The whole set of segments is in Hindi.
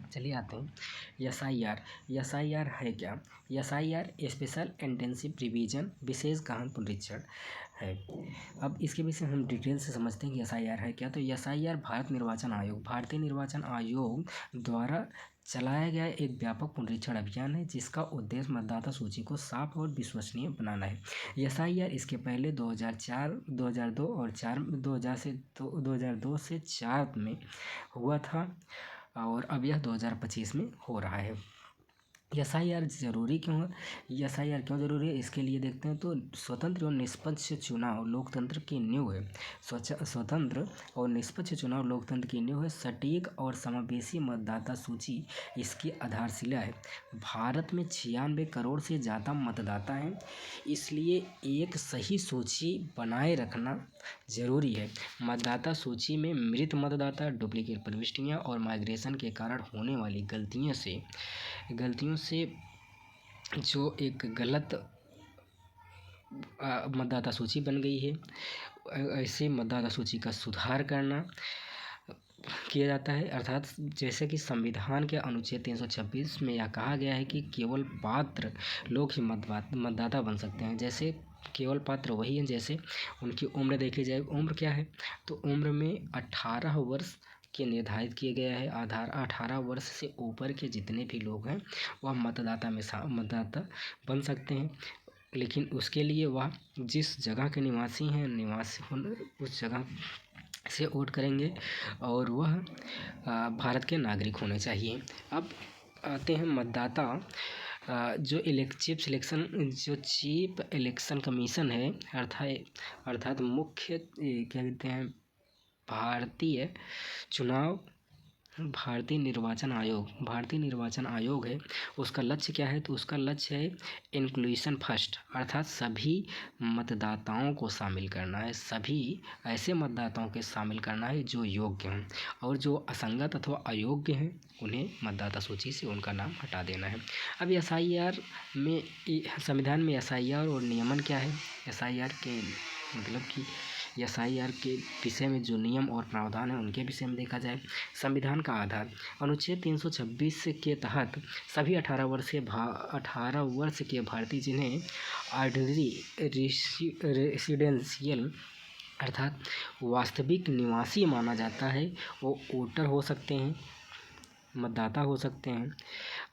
चलिए आते हैं SIR है क्या। SIR स्पेशल इंटेंसिव रिवीजन विशेष गहन पुनरीक्षण है। अब इसके विषय हम डिटेल से समझते हैं कि SIR है क्या। तो SIR भारतीय निर्वाचन आयोग द्वारा चलाया गया एक व्यापक पुनरीक्षण अभियान है जिसका उद्देश्य मतदाता सूची को साफ और विश्वसनीय बनाना है। SIR इसके पहले 2004, 2002 और 2002 से 4 में हुआ था और अब यह 2025 में हो रहा है। SIR ज़रूरी क्यों है। SIR क्यों ज़रूरी है इसके लिए देखते हैं। तो स्वतंत्र और निष्पक्ष चुनाव लोकतंत्र की नींव है। स्वतंत्र और निष्पक्ष चुनाव लोकतंत्र की नींव है। सटीक और समावेशी मतदाता सूची इसकी आधारशिला है। भारत में 96 करोड़ से ज़्यादा मतदाता हैं, इसलिए एक सही सूची बनाए रखना ज़रूरी है। मतदाता सूची में मृत मतदाता, डुप्लीकेट प्रविष्टियाँ और माइग्रेशन के कारण होने वाली गलतियों से जो एक गलत मतदाता सूची बन गई है, ऐसे मतदाता सूची का सुधार किया जाता है। अर्थात जैसे कि संविधान के अनुच्छेद 326 में यह कहा गया है कि केवल पात्र लोग ही मतदाता बन सकते हैं। जैसे केवल पात्र वही हैं जैसे उनकी उम्र देखी जाए। उम्र क्या है, तो उम्र में 18 वर्ष के निर्धारित किए गया है। 18 वर्ष से ऊपर के जितने भी लोग हैं वह मतदाता बन सकते हैं, लेकिन उसके लिए वह जिस जगह के निवासी हैं उस जगह से वोट करेंगे और वह भारत के नागरिक होने चाहिए। अब आते हैं मतदाता जो चीफ इलेक्शन कमीशन है अर्थात मुख्य क्या कहते हैं भारतीय निर्वाचन आयोग है। उसका लक्ष्य क्या है, तो उसका लक्ष्य है इंक्लूजन फर्स्ट, अर्थात सभी मतदाताओं को शामिल करना है। सभी ऐसे मतदाताओं के शामिल करना है जो योग्य हैं, और जो असंगत अथवा अयोग्य हैं उन्हें मतदाता सूची से उनका नाम हटा देना है। अब SIR में संविधान में SIR और नियमन क्या है। SIR के मतलब कि SIR के विषय में जो नियम और प्रावधान है उनके विषय में देखा जाए। संविधान का आधार अनुच्छेद 326 के तहत सभी 18 वर्ष के भारतीय जिन्हें ऑर्डिनरी रेसिडेंशियल अर्थात वास्तविक निवासी माना जाता है वो वोटर हो सकते हैं, मतदाता हो सकते हैं।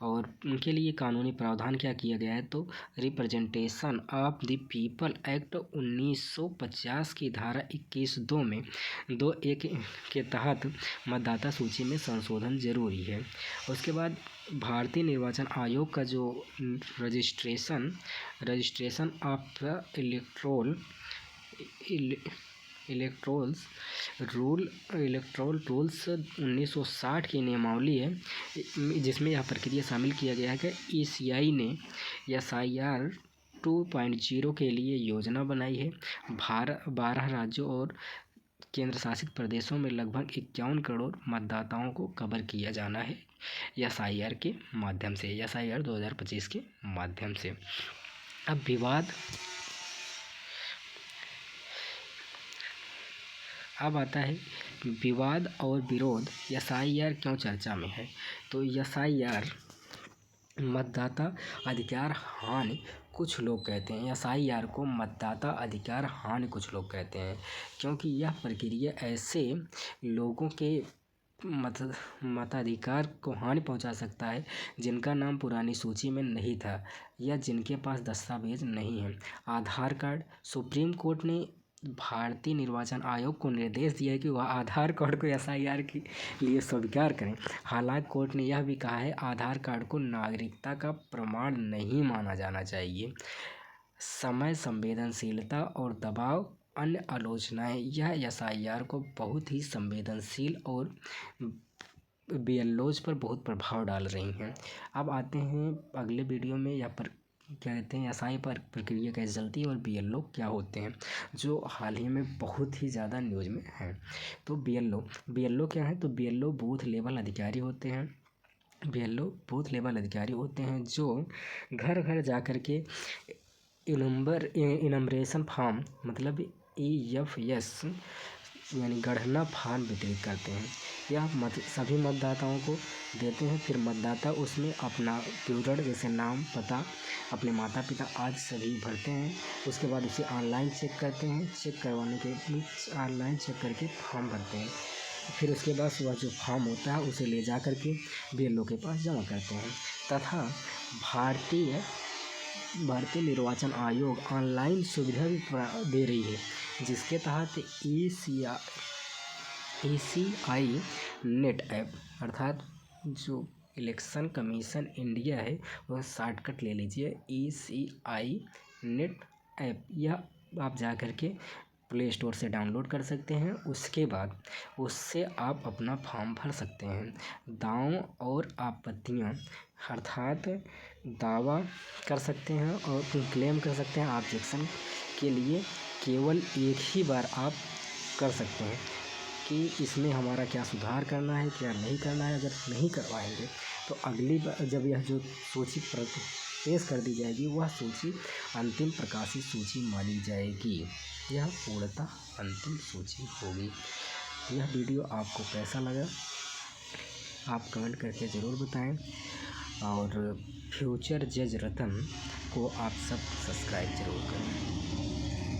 और उनके लिए कानूनी प्रावधान क्या किया गया है, तो representation of the people act 1950 की धारा 21(2) में 2(1) के तहत मतदाता सूची में संशोधन जरूरी है। उसके बाद भारतीय निर्वाचन आयोग का जो रजिस्ट्रेशन ऑफ इलेक्टोरल रूल्स 1960 की नियमावली है, जिसमें यह प्रक्रिया शामिल किया गया है कि ECI ने SIR 2.0 के लिए योजना बनाई है। 12 राज्यों और केंद्र शासित प्रदेशों में लगभग 51 करोड़ मतदाताओं को कवर किया जाना है SIR के माध्यम से, SIR 2025 के माध्यम से। अब आता है विवाद और विरोध। SIR क्यों चर्चा में है, तो SIR मतदाता अधिकार हानि कुछ लोग कहते हैं। SIR को मतदाता अधिकार हानि कुछ लोग कहते हैं, क्योंकि यह प्रक्रिया ऐसे लोगों के मताधिकार को हानि पहुंचा सकता है जिनका नाम पुरानी सूची में नहीं था या जिनके पास दस्तावेज नहीं है। आधार कार्ड, सुप्रीम कोर्ट ने भारतीय निर्वाचन आयोग को निर्देश दिया है कि वह आधार कार्ड को SIR के लिए स्वीकार करें। हालांकि कोर्ट ने यह भी कहा है आधार कार्ड को नागरिकता का प्रमाण नहीं माना जाना चाहिए। समय, संवेदनशीलता और दबाव अन्य आलोचनाएं यह SIR को बहुत ही संवेदनशील और BLOs पर बहुत प्रभाव डाल रही हैं। अब आते हैं अगले वीडियो में यहाँ पर क्या कहते हैं SIR पर प्रक्रिया कैसे चलती है और BLO क्या होते हैं, जो हाल ही में बहुत ही ज़्यादा न्यूज़ में है। तो BLO क्या है, तो BLO बूथ लेवल अधिकारी होते हैं। BLO बूथ लेवल अधिकारी होते हैं जो घर घर जा कर के इनम्बरेशन फॉर्म मतलब EFS यानी गणना फॉर्म वितरित करते हैं। यह सभी मतदाताओं को देते हैं। फिर मतदाता उसमें अपना विवरण जैसे नाम, पता, अपने माता पिता आदि सभी भरते हैं। उसके बाद उसे ऑनलाइन चेक करते हैं। चेक करवाने के ऑनलाइन चेक करके फॉर्म भरते हैं। फिर उसके बाद वह जो फॉर्म होता है उसे ले जा कर के BLO के पास जमा करते हैं। तथा भारतीय निर्वाचन आयोग ऑनलाइन सुविधा भी दे रही है, जिसके तहत ECI नेट ऐप अर्थात जो इलेक्शन कमीशन इंडिया है वह शॉर्टकट ले लीजिए ECI नेट ऐप। यह आप जा कर के प्ले स्टोर से डाउनलोड कर सकते हैं। उसके बाद उससे आप अपना फॉर्म भर सकते हैं। दांव और आपत्तियां अर्थात दावा कर सकते हैं और क्लेम कर सकते हैं। ऑब्जेक्शन के लिए केवल एक ही बार आप कर सकते हैं कि इसमें हमारा क्या सुधार करना है, क्या नहीं करना है। अगर नहीं करवाएंगे तो अगली बार जब यह जो सूची पेश कर दी जाएगी वह सूची अंतिम प्रकाशित सूची मानी जाएगी। यह पूर्णतः अंतिम सूची होगी। यह वीडियो आपको कैसा लगा आप कमेंट करके ज़रूर बताएं और फ्यूचर जज रतन को आप सब सब्सक्राइब जरूर करें।